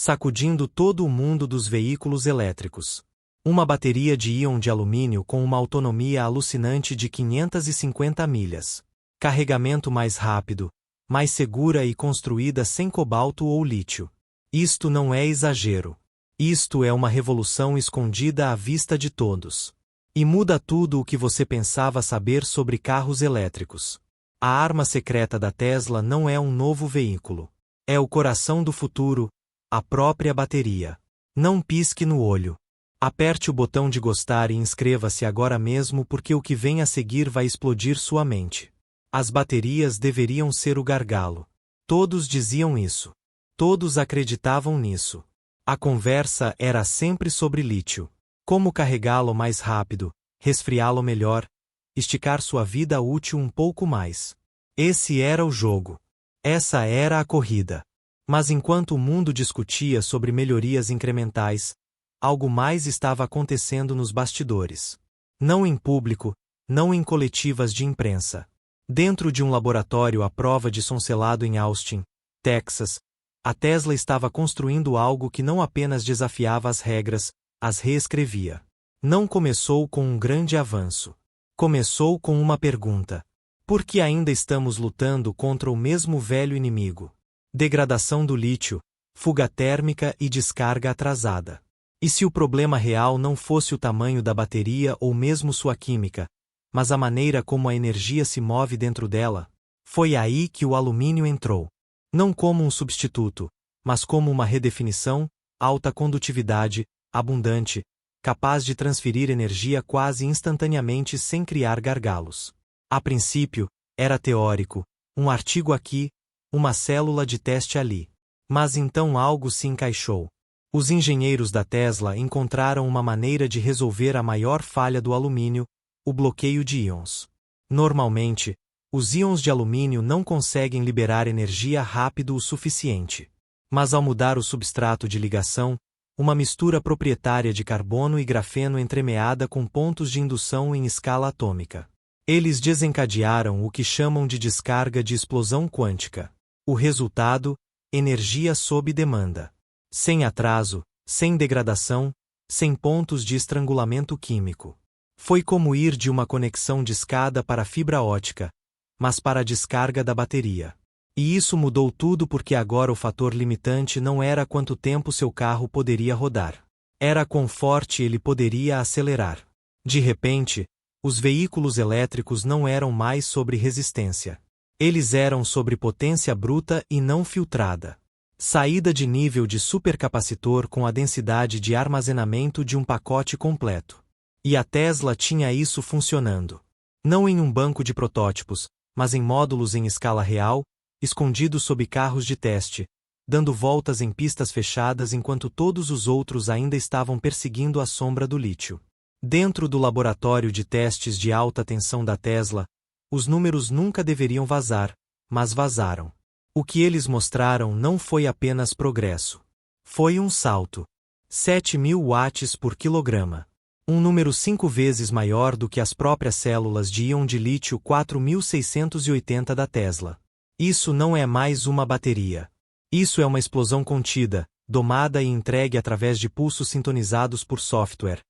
sacudindo todo o mundo dos veículos elétricos. Uma bateria de íon de alumínio com uma autonomia alucinante de 550 milhas. Carregamento mais rápido, mais segura e construída sem cobalto ou lítio. Isto não é exagero. Isto é uma revolução escondida à vista de todos. E muda tudo o que você pensava saber sobre carros elétricos. A arma secreta da Tesla não é um novo veículo. É o coração do futuro, a própria bateria. Não pisque no olho. Aperte o botão de gostar e inscreva-se agora mesmo porque o que vem a seguir vai explodir sua mente. As baterias deveriam ser o gargalo. Todos diziam isso. Todos acreditavam nisso. A conversa era sempre sobre lítio. Como carregá-lo mais rápido, resfriá-lo melhor, esticar sua vida útil um pouco mais. Esse era o jogo. Essa era a corrida. Mas enquanto o mundo discutia sobre melhorias incrementais, algo mais estava acontecendo nos bastidores. Não em público, não em coletivas de imprensa. Dentro de um laboratório à prova de som selado em Austin, Texas, a Tesla estava construindo algo que não apenas desafiava as regras, as reescrevia. Não começou com um grande avanço. Começou com uma pergunta. Por que ainda estamos lutando contra o mesmo velho inimigo? Degradação do lítio, fuga térmica e descarga atrasada. E se o problema real não fosse o tamanho da bateria ou mesmo sua química, mas a maneira como a energia se move dentro dela? Foi aí que o alumínio entrou. Não como um substituto, mas como uma redefinição, alta condutividade, abundante, capaz de transferir energia quase instantaneamente sem criar gargalos. A princípio, era teórico, um artigo aqui, uma célula de teste ali. Mas então algo se encaixou. Os engenheiros da Tesla encontraram uma maneira de resolver a maior falha do alumínio, o bloqueio de íons. Normalmente, os íons de alumínio não conseguem liberar energia rápido o suficiente. Mas ao mudar o substrato de ligação, uma mistura proprietária de carbono e grafeno entremeada com pontos de indução em escala atômica. Eles desencadearam o que chamam de descarga de explosão quântica. O resultado, energia sob demanda. Sem atraso, sem degradação, sem pontos de estrangulamento químico. Foi como ir de uma conexão de escada para fibra ótica, mas para a descarga da bateria. E isso mudou tudo porque agora o fator limitante não era quanto tempo seu carro poderia rodar. Era quão forte ele poderia acelerar. De repente, os veículos elétricos não eram mais sobre resistência. Eles eram sobre potência bruta e não filtrada. Saída de nível de supercapacitor com a densidade de armazenamento de um pacote completo. E a Tesla tinha isso funcionando. Não em um banco de protótipos, mas em módulos em escala real, escondidos sob carros de teste, dando voltas em pistas fechadas enquanto todos os outros ainda estavam perseguindo a sombra do lítio. Dentro do laboratório de testes de alta tensão da Tesla, os números nunca deveriam vazar, mas vazaram. O que eles mostraram não foi apenas progresso. Foi um salto. 7.000 watts por quilograma. Um número 5 vezes maior do que as próprias células de íon de lítio 4680 da Tesla. Isso não é mais uma bateria. Isso é uma explosão contida, domada e entregue através de pulsos sintonizados por software,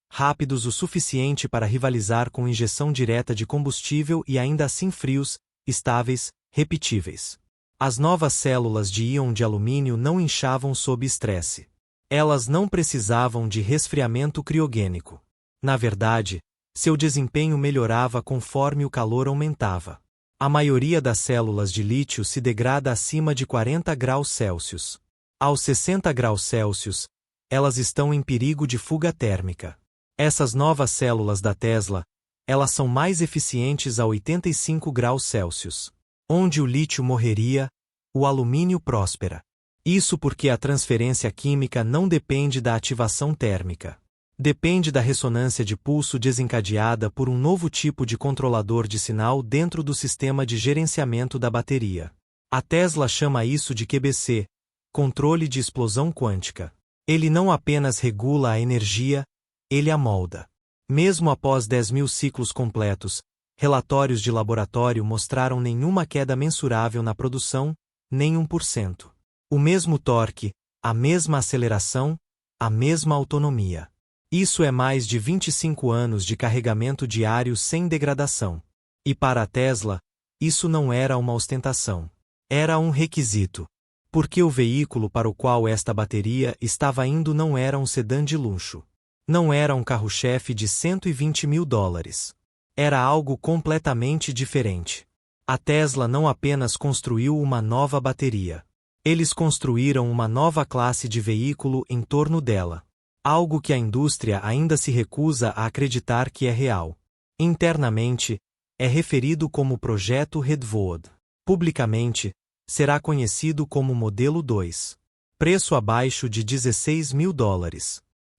rápidos o suficiente para rivalizar com injeção direta de combustível e ainda assim frios, estáveis, repetíveis. As novas células de íon de alumínio não inchavam sob estresse. Elas não precisavam de resfriamento criogênico. Na verdade, seu desempenho melhorava conforme o calor aumentava. A maioria das células de lítio se degrada acima de 40 graus Celsius. Aos 60 graus Celsius, elas estão em perigo de fuga térmica. Essas novas células da Tesla, elas são mais eficientes a 85 graus Celsius. Onde o lítio morreria, o alumínio próspera. Isso porque a transferência química não depende da ativação térmica. Depende da ressonância de pulso desencadeada por um novo tipo de controlador de sinal dentro do sistema de gerenciamento da bateria. A Tesla chama isso de QBC, controle de explosão quântica. Ele não apenas regula a energia, ele a molda. Mesmo após 10.000 ciclos completos, relatórios de laboratório mostraram nenhuma queda mensurável na produção, nem 1%. O mesmo torque, A mesma aceleração, a mesma autonomia. Isso é mais de 25 anos de carregamento diário sem degradação. E para a Tesla, isso não era uma ostentação. Era um requisito. Porque o veículo para o qual esta bateria estava indo não era um sedã de luxo. Não era um carro-chefe de $120 mil. Era algo completamente diferente. A Tesla não apenas construiu uma nova bateria. Eles construíram uma nova classe de veículo em torno dela. Algo que a indústria ainda se recusa a acreditar que é real. Internamente, é referido como Projeto Redwood. Publicamente, será conhecido como Modelo 2. Preço abaixo de $16 mil.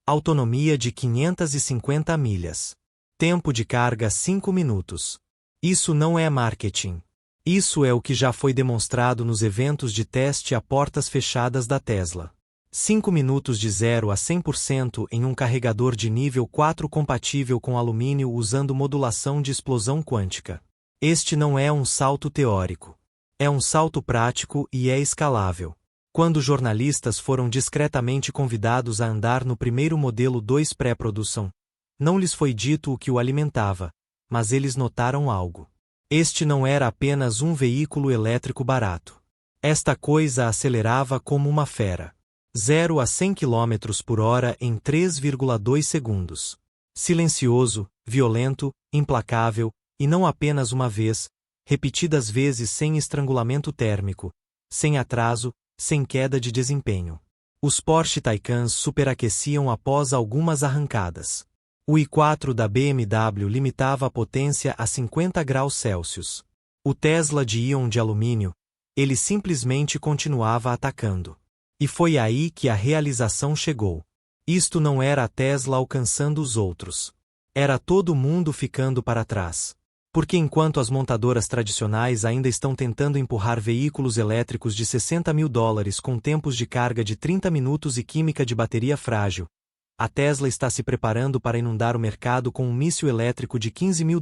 Autonomia de 550 milhas. Tempo de carga 5 minutos. Isso não é marketing. Isso é o que já foi demonstrado nos eventos de teste a portas fechadas da Tesla. 5 minutos de 0 a 100% em um carregador de nível 4 compatível com alumínio usando modulação de explosão quântica. Este não é um salto teórico. É um salto prático e é escalável. Quando jornalistas foram discretamente convidados a andar no primeiro modelo 2 pré-produção, não lhes foi dito o que o alimentava, mas eles notaram algo. Este não era apenas um veículo elétrico barato. Esta coisa acelerava como uma fera. 0 a 100 km por hora em 3,2 segundos. Silencioso, violento, implacável, e não apenas uma vez, repetidas vezes sem estrangulamento térmico, sem atraso, sem queda de desempenho. Os Porsche Taycans superaqueciam após algumas arrancadas. O i4 da BMW limitava a potência a 50 graus Celsius. O Tesla de íon de alumínio, ele simplesmente continuava atacando. E foi aí que a realização chegou. Isto não era a Tesla alcançando os outros. Era todo mundo ficando para trás. Porque enquanto as montadoras tradicionais ainda estão tentando empurrar veículos elétricos de $60 mil com tempos de carga de 30 minutos e química de bateria frágil, a Tesla está se preparando para inundar o mercado com um míssil elétrico de $15 mil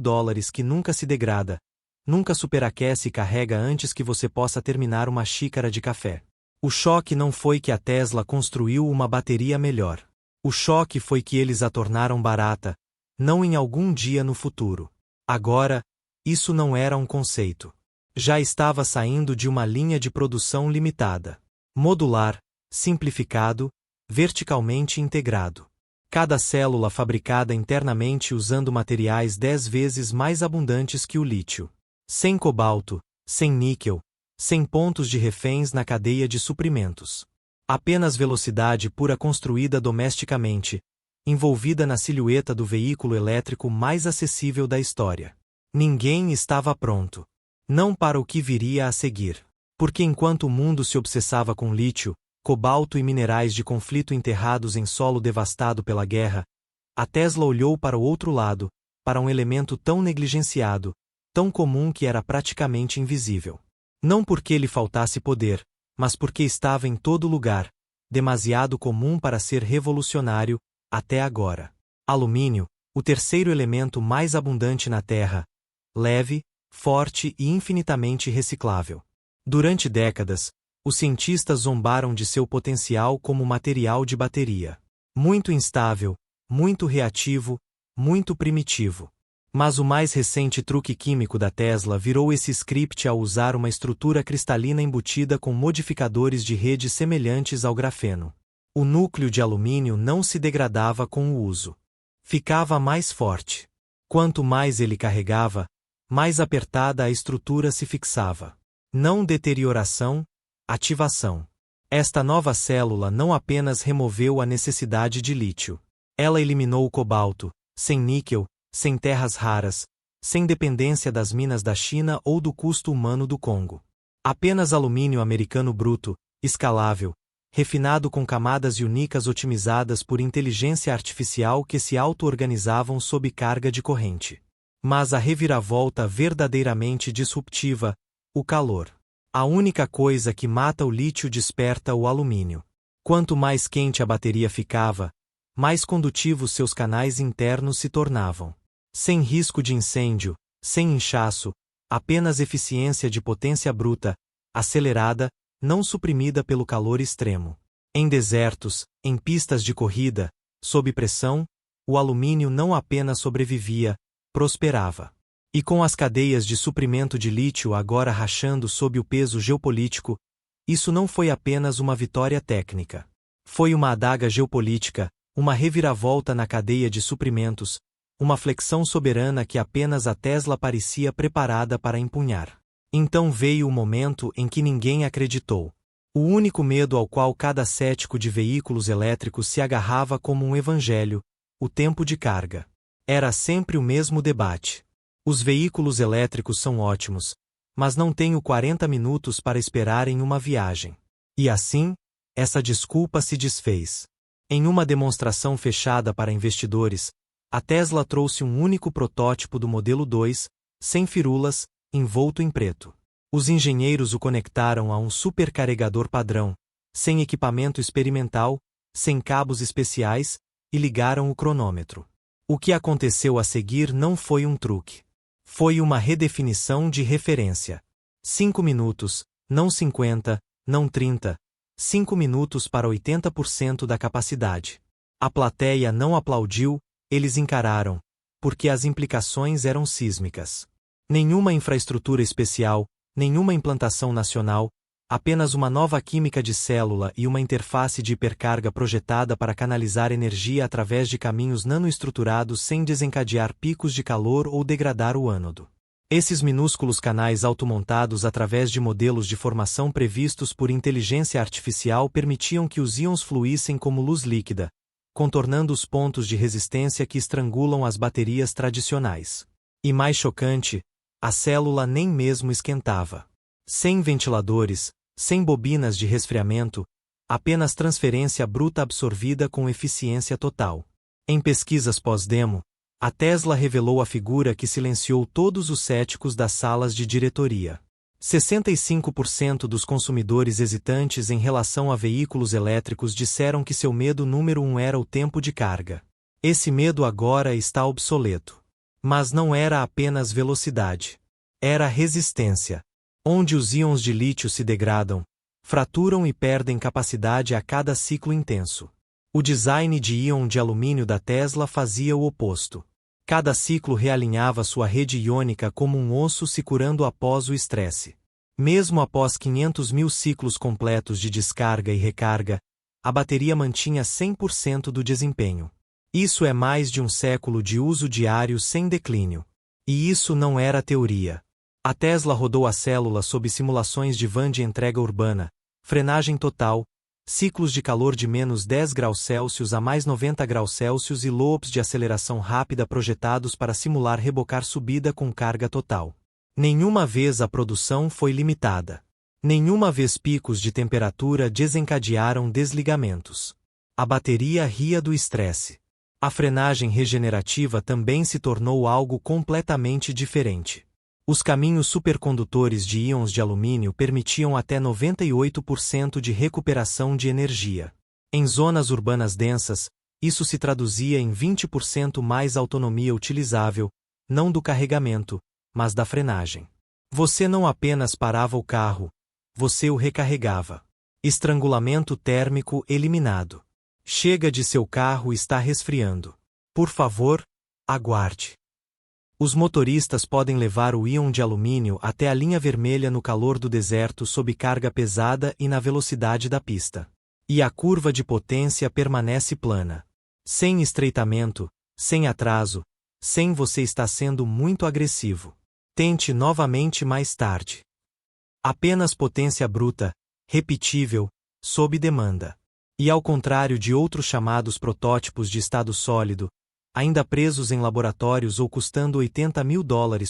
que nunca se degrada, nunca superaquece e carrega antes que você possa terminar uma xícara de café. O choque não foi que a Tesla construiu uma bateria melhor. O choque foi que eles a tornaram barata, não em algum dia no futuro. Agora, isso não era um conceito. Já estava saindo de uma linha de produção limitada. Modular, simplificado, verticalmente integrado. Cada célula fabricada internamente usando materiais 10 vezes mais abundantes que o lítio. Sem cobalto, sem níquel, sem pontos de reféns na cadeia de suprimentos. Apenas velocidade pura construída domesticamente, envolvida na silhueta do veículo elétrico mais acessível da história. Ninguém estava pronto. Não para o que viria a seguir. Porque enquanto o mundo se obsessava com lítio, cobalto e minerais de conflito enterrados em solo devastado pela guerra, a Tesla olhou para o outro lado, para um elemento tão negligenciado, tão comum que era praticamente invisível. Não porque lhe faltasse poder, mas porque estava em todo lugar, demasiado comum para ser revolucionário, até agora. Alumínio, o terceiro elemento mais abundante na Terra, leve, forte e infinitamente reciclável. Durante décadas, os cientistas zombaram de seu potencial como material de bateria. Muito instável, muito reativo, muito primitivo. Mas o mais recente truque químico da Tesla virou esse script ao usar uma estrutura cristalina embutida com modificadores de rede semelhantes ao grafeno. O núcleo de alumínio não se degradava com o uso. Ficava mais forte. Quanto mais ele carregava, mais apertada a estrutura se fixava. Não deterioração, ativação. Esta nova célula não apenas removeu a necessidade de lítio. Ela eliminou o cobalto, sem níquel, sem terras raras, sem dependência das minas da China ou do custo humano do Congo. Apenas alumínio americano bruto, escalável, refinado com camadas únicas otimizadas por inteligência artificial que se auto-organizavam sob carga de corrente. Mas a reviravolta verdadeiramente disruptiva, o calor. A única coisa que mata o lítio desperta o alumínio. Quanto mais quente a bateria ficava, mais condutivos seus canais internos se tornavam. Sem risco de incêndio, sem inchaço, apenas eficiência de potência bruta, acelerada, não suprimida pelo calor extremo. Em desertos, em pistas de corrida, sob pressão, o alumínio não apenas sobrevivia, prosperava. E com as cadeias de suprimento de lítio agora rachando sob o peso geopolítico, isso não foi apenas uma vitória técnica. Foi uma adaga geopolítica, uma reviravolta na cadeia de suprimentos, uma flexão soberana que apenas a Tesla parecia preparada para empunhar. Então veio o momento em que ninguém acreditou. O único medo ao qual cada cético de veículos elétricos se agarrava como um evangelho, o tempo de carga. Era sempre o mesmo debate. Os veículos elétricos são ótimos, mas não tenho 40 minutos para esperar em uma viagem. E assim, essa desculpa se desfez. Em uma demonstração fechada para investidores, a Tesla trouxe um único protótipo do modelo 2, sem firulas, envolto em preto. Os engenheiros o conectaram a um supercarregador padrão, sem equipamento experimental, sem cabos especiais, e ligaram o cronômetro. O que aconteceu a seguir não foi um truque. Foi uma redefinição de referência. 5 minutos, não 50, não 30, 5 minutos para 80% da capacidade. A plateia não aplaudiu, eles encararam, porque as implicações eram sísmicas. Nenhuma infraestrutura especial, nenhuma implantação nacional, apenas uma nova química de célula e uma interface de hipercarga projetada para canalizar energia através de caminhos nanoestruturados sem desencadear picos de calor ou degradar o ânodo. Esses minúsculos canais automontados através de modelos de formação previstos por inteligência artificial permitiam que os íons fluíssem como luz líquida, contornando os pontos de resistência que estrangulam as baterias tradicionais. E mais chocante, a célula nem mesmo esquentava. Sem ventiladores, sem bobinas de resfriamento, apenas transferência bruta absorvida com eficiência total. Em pesquisas pós-demo, a Tesla revelou a figura que silenciou todos os céticos das salas de diretoria. 65% dos consumidores hesitantes em relação a veículos elétricos disseram que seu medo número 1 era o tempo de carga. Esse medo agora está obsoleto. Mas não era apenas velocidade. Era resistência. Onde os íons de lítio se degradam, fraturam e perdem capacidade a cada ciclo intenso. O design de íon de alumínio da Tesla fazia o oposto. Cada ciclo realinhava sua rede iônica como um osso se curando após o estresse. Mesmo após 500 mil ciclos completos de descarga e recarga, a bateria mantinha 100% do desempenho. Isso é mais de um século de uso diário sem declínio. E isso não era teoria. A Tesla rodou a célula sob simulações de van de entrega urbana, frenagem total, ciclos de calor de menos 10 graus Celsius a mais 90 graus Celsius e loops de aceleração rápida projetados para simular rebocar subida com carga total. Nenhuma vez a produção foi limitada. Nenhuma vez picos de temperatura desencadearam desligamentos. A bateria ria do estresse. A frenagem regenerativa também se tornou algo completamente diferente. Os caminhos supercondutores de íons de alumínio permitiam até 98% de recuperação de energia. Em zonas urbanas densas, isso se traduzia em 20% mais autonomia utilizável, não do carregamento, mas da frenagem. Você não apenas parava o carro, você o recarregava. Estrangulamento térmico eliminado. Chega de seu carro está resfriando. Por favor, aguarde. Os motoristas podem levar o íon de alumínio até a linha vermelha no calor do deserto sob carga pesada e na velocidade da pista. E a curva de potência permanece plana. Sem estreitamento, sem atraso, sem você está sendo muito agressivo. Tente novamente mais tarde. Apenas potência bruta, repetível, sob demanda. E ao contrário de outros chamados protótipos de estado sólido, ainda presos em laboratórios ou custando $80 mil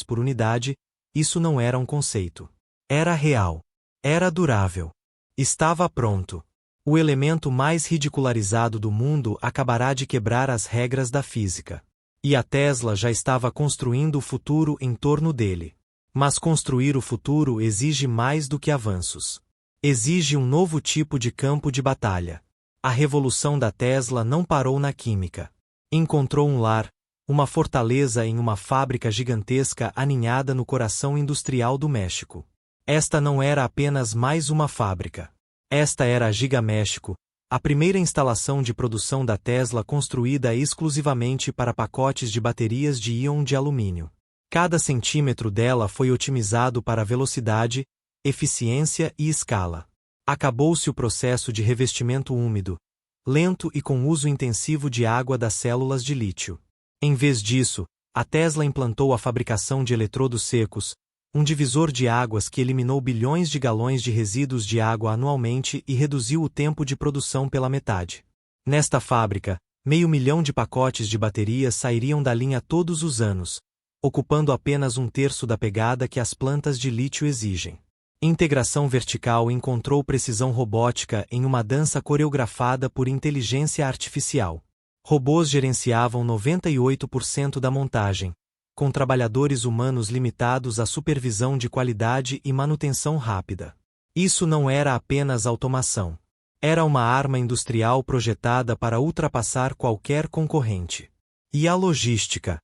por unidade, isso não era um conceito. Era real. Era durável. Estava pronto. O elemento mais ridicularizado do mundo acabará de quebrar as regras da física. E a Tesla já estava construindo o futuro em torno dele. Mas construir o futuro exige mais do que avanços. Exige um novo tipo de campo de batalha. A revolução da Tesla não parou na química. Encontrou um lar, uma fortaleza em uma fábrica gigantesca aninhada no coração industrial do México. Esta não era apenas mais uma fábrica. Esta era a Giga México, A primeira instalação de produção da Tesla construída exclusivamente para pacotes de baterias de íon de alumínio. Cada centímetro dela foi otimizado para velocidade, eficiência e escala. Acabou-se o processo de revestimento úmido, lento e com uso intensivo de água das células de lítio. Em vez disso, a Tesla implantou a fabricação de eletrodos secos, um divisor de águas que eliminou bilhões de galões de resíduos de água anualmente e reduziu o tempo de produção pela metade. Nesta fábrica, 500 mil de pacotes de baterias sairiam da linha todos os anos, ocupando apenas um terço da pegada que as plantas de lítio exigem. Integração vertical encontrou precisão robótica em uma dança coreografada por inteligência artificial. Robôs gerenciavam 98% da montagem, com trabalhadores humanos limitados à supervisão de qualidade e manutenção rápida. Isso não era apenas automação. Era uma arma industrial projetada para ultrapassar qualquer concorrente. E a logística?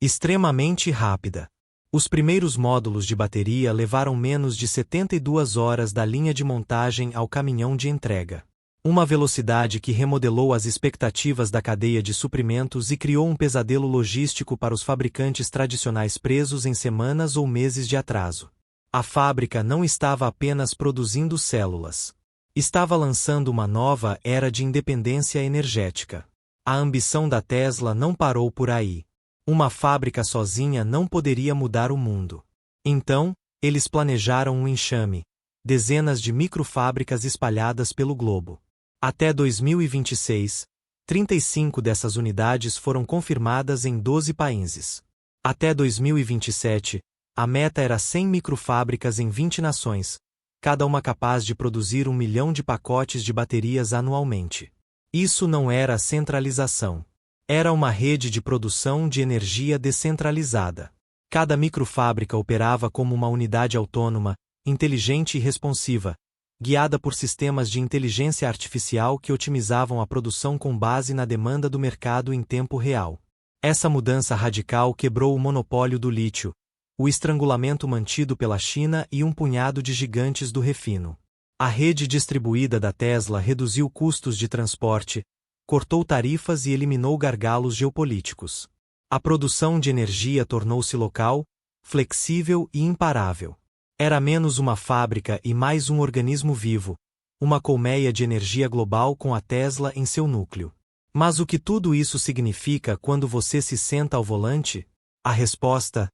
Extremamente rápida. Os primeiros módulos de bateria levaram menos de 72 horas da linha de montagem ao caminhão de entrega. Uma velocidade que remodelou as expectativas da cadeia de suprimentos e criou um pesadelo logístico para os fabricantes tradicionais presos em semanas ou meses de atraso. A fábrica não estava apenas produzindo células. Estava lançando uma nova era de independência energética. A ambição da Tesla não parou por aí. Uma fábrica sozinha não poderia mudar o mundo. Então, eles planejaram um enxame, dezenas de microfábricas espalhadas pelo globo. Até 2026, 35 dessas unidades foram confirmadas em 12 países. Até 2027, a meta era 100 microfábricas em 20 nações, cada uma capaz de produzir 1 milhão de pacotes de baterias anualmente. Isso não era centralização. Era uma rede de produção de energia descentralizada. Cada microfábrica operava como uma unidade autônoma, inteligente e responsiva, guiada por sistemas de inteligência artificial que otimizavam a produção com base na demanda do mercado em tempo real. Essa mudança radical quebrou o monopólio do lítio, o estrangulamento mantido pela China e um punhado de gigantes do refino. A rede distribuída da Tesla reduziu custos de transporte, cortou tarifas e eliminou gargalos geopolíticos. A produção de energia tornou-se local, flexível e imparável. Era menos uma fábrica e mais um organismo vivo, uma colmeia de energia global com a Tesla em seu núcleo. Mas o que tudo isso significa quando você se senta ao volante? A resposta: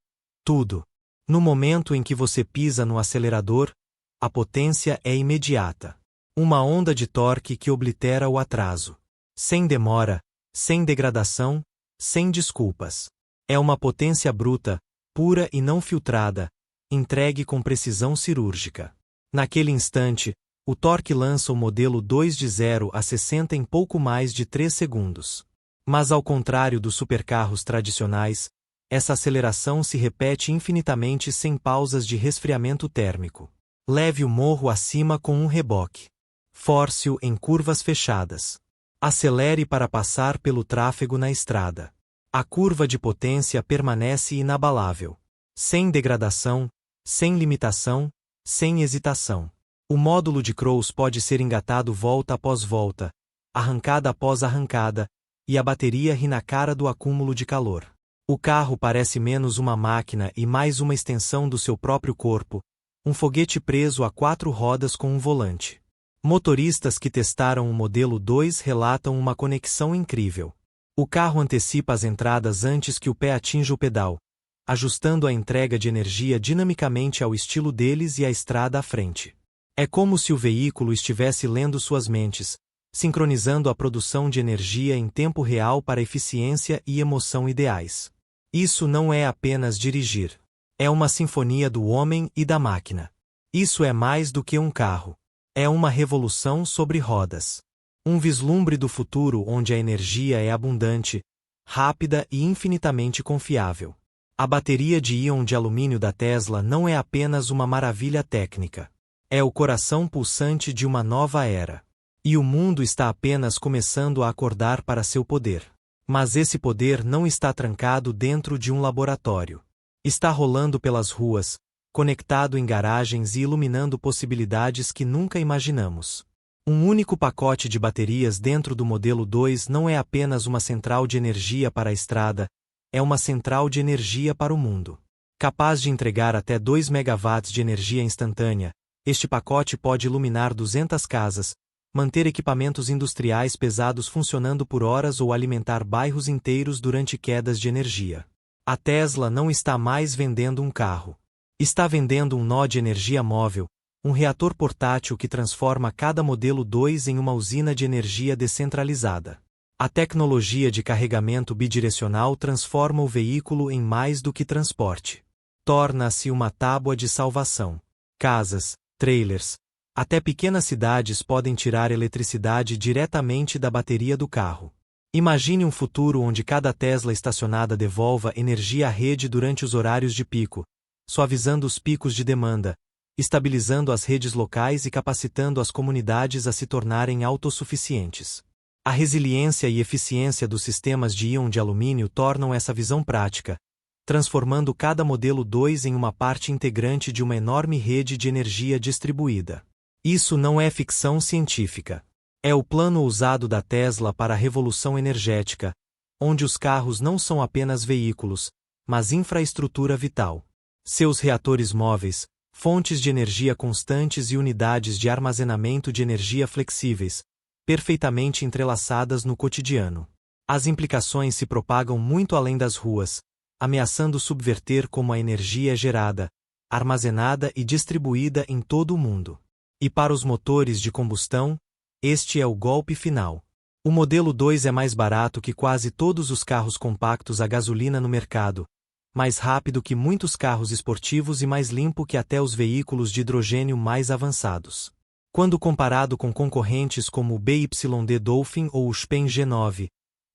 tudo. No momento em que você pisa no acelerador, a potência é imediata. Uma onda de torque que oblitera o atraso. Sem demora, sem degradação, sem desculpas. É uma potência bruta, pura e não filtrada, entregue com precisão cirúrgica. Naquele instante, o torque lança o modelo 2 de 0 a 60 em pouco mais de 3 segundos. Mas ao contrário dos supercarros tradicionais, essa aceleração se repete infinitamente sem pausas de resfriamento térmico. Leve o morro acima com um reboque. Force-o em curvas fechadas. Acelere para passar pelo tráfego na estrada. A curva de potência permanece inabalável. Sem degradação, sem limitação, sem hesitação. O módulo de Crouse pode ser engatado volta após volta, arrancada após arrancada, e a bateria ri na cara do acúmulo de calor. O carro parece menos uma máquina e mais uma extensão do seu próprio corpo, um foguete preso a 4 rodas com um volante. Motoristas que testaram o modelo 2 relatam uma conexão incrível. O carro antecipa as entradas antes que o pé atinja o pedal, ajustando a entrega de energia dinamicamente ao estilo deles e a estrada à frente. É como se o veículo estivesse lendo suas mentes, sincronizando a produção de energia em tempo real para eficiência e emoção ideais. Isso não é apenas dirigir. É uma sinfonia do homem e da máquina. Isso é mais do que um carro. É uma revolução sobre rodas. Um vislumbre do futuro onde a energia é abundante, rápida e infinitamente confiável. A bateria de íon de alumínio da Tesla não é apenas uma maravilha técnica. É o coração pulsante de uma nova era. E o mundo está apenas começando a acordar para seu poder. Mas esse poder não está trancado dentro de um laboratório. Está rolando pelas ruas, conectado em garagens e iluminando possibilidades que nunca imaginamos. Um único pacote de baterias dentro do modelo 2 não é apenas uma central de energia para a estrada, é uma central de energia para o mundo. Capaz de entregar até 2 megawatts de energia instantânea, este pacote pode iluminar 200 casas, manter equipamentos industriais pesados funcionando por horas ou alimentar bairros inteiros durante quedas de energia. A Tesla não está mais vendendo um carro. Está vendendo um nó de energia móvel, um reator portátil que transforma cada modelo 2 em uma usina de energia descentralizada. A tecnologia de carregamento bidirecional transforma o veículo em mais do que transporte. Torna-se uma tábua de salvação. Casas, trailers, até pequenas cidades podem tirar eletricidade diretamente da bateria do carro. Imagine um futuro onde cada Tesla estacionada devolva energia à rede durante os horários de pico, suavizando os picos de demanda, estabilizando as redes locais e capacitando as comunidades a se tornarem autossuficientes. A resiliência e eficiência dos sistemas de íon de alumínio tornam essa visão prática, transformando cada modelo 2 em uma parte integrante de uma enorme rede de energia distribuída. Isso não é ficção científica. É o plano ousado da Tesla para a revolução energética, onde os carros não são apenas veículos, mas infraestrutura vital. Seus reatores móveis, fontes de energia constantes e unidades de armazenamento de energia flexíveis, perfeitamente entrelaçadas no cotidiano. As implicações se propagam muito além das ruas, ameaçando subverter como a energia é gerada, armazenada e distribuída em todo o mundo. E para os motores de combustão, este é o golpe final. O modelo 2 é mais barato que quase todos os carros compactos a gasolina no mercado, mais rápido que muitos carros esportivos e mais limpo que até os veículos de hidrogênio mais avançados. Quando comparado com concorrentes como o BYD Dolphin ou o Xpeng G9,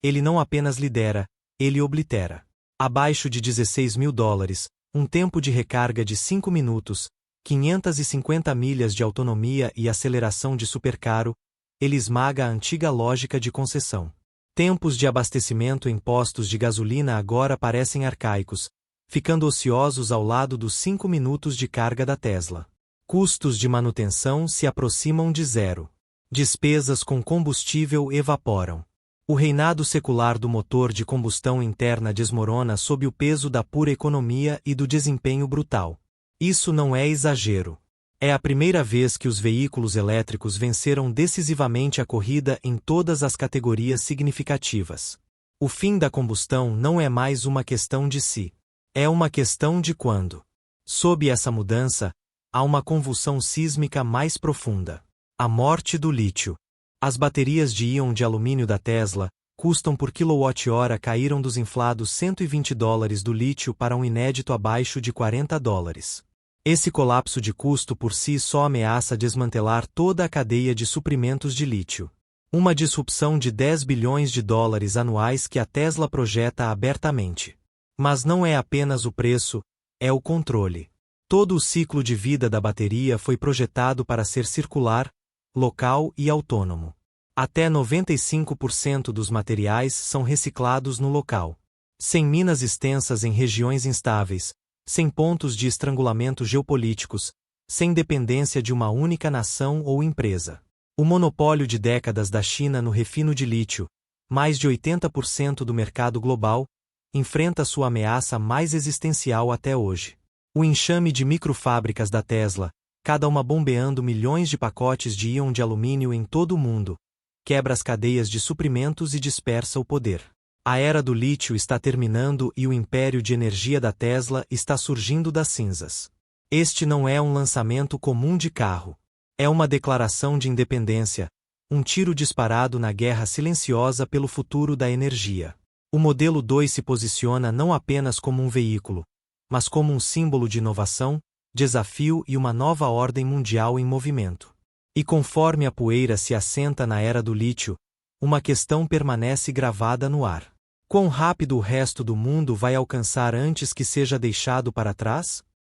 ele não apenas lidera, ele oblitera. Abaixo de $16.000, um tempo de recarga de 5 minutos, 550 milhas de autonomia e aceleração de supercaro, ele esmaga a antiga lógica de concessão. Tempos de abastecimento em postos de gasolina agora parecem arcaicos, ficando ociosos ao lado dos 5 minutos de carga da Tesla. Custos de manutenção se aproximam de zero. Despesas com combustível evaporam. O reinado secular do motor de combustão interna desmorona sob o peso da pura economia e do desempenho brutal. Isso não é exagero. É a primeira vez que os veículos elétricos venceram decisivamente a corrida em todas as categorias significativas. O fim da combustão não é mais uma questão de se. É uma questão de quando. Sob essa mudança, há uma convulsão sísmica mais profunda. A morte do lítio. As baterias de íon de alumínio da Tesla, custam por quilowatt-hora caíram dos inflados $120 do lítio para um inédito abaixo de $40. Esse colapso de custo por si só ameaça desmantelar toda a cadeia de suprimentos de lítio. Uma disrupção de $10 bilhões anuais que a Tesla projeta abertamente. Mas não é apenas o preço, é o controle. Todo o ciclo de vida da bateria foi projetado para ser circular, local e autônomo. Até 95% dos materiais são reciclados no local. Sem minas extensas em regiões instáveis, sem pontos de estrangulamento geopolíticos, sem dependência de uma única nação ou empresa. O monopólio de décadas da China no refino de lítio, mais de 80% do mercado global, enfrenta sua ameaça mais existencial até hoje. O enxame de microfábricas da Tesla, cada uma bombeando milhões de pacotes de íon de alumínio em todo o mundo, quebra as cadeias de suprimentos e dispersa o poder. A era do lítio está terminando e o império de energia da Tesla está surgindo das cinzas. Este não é um lançamento comum de carro. É uma declaração de independência, um tiro disparado na guerra silenciosa pelo futuro da energia. O modelo 2 se posiciona não apenas como um veículo, mas como um símbolo de inovação, desafio e uma nova ordem mundial em movimento. E conforme a poeira se assenta na era do lítio, uma questão permanece gravada no ar. Quão rápido o resto do mundo vai alcançar antes que seja deixado para trás?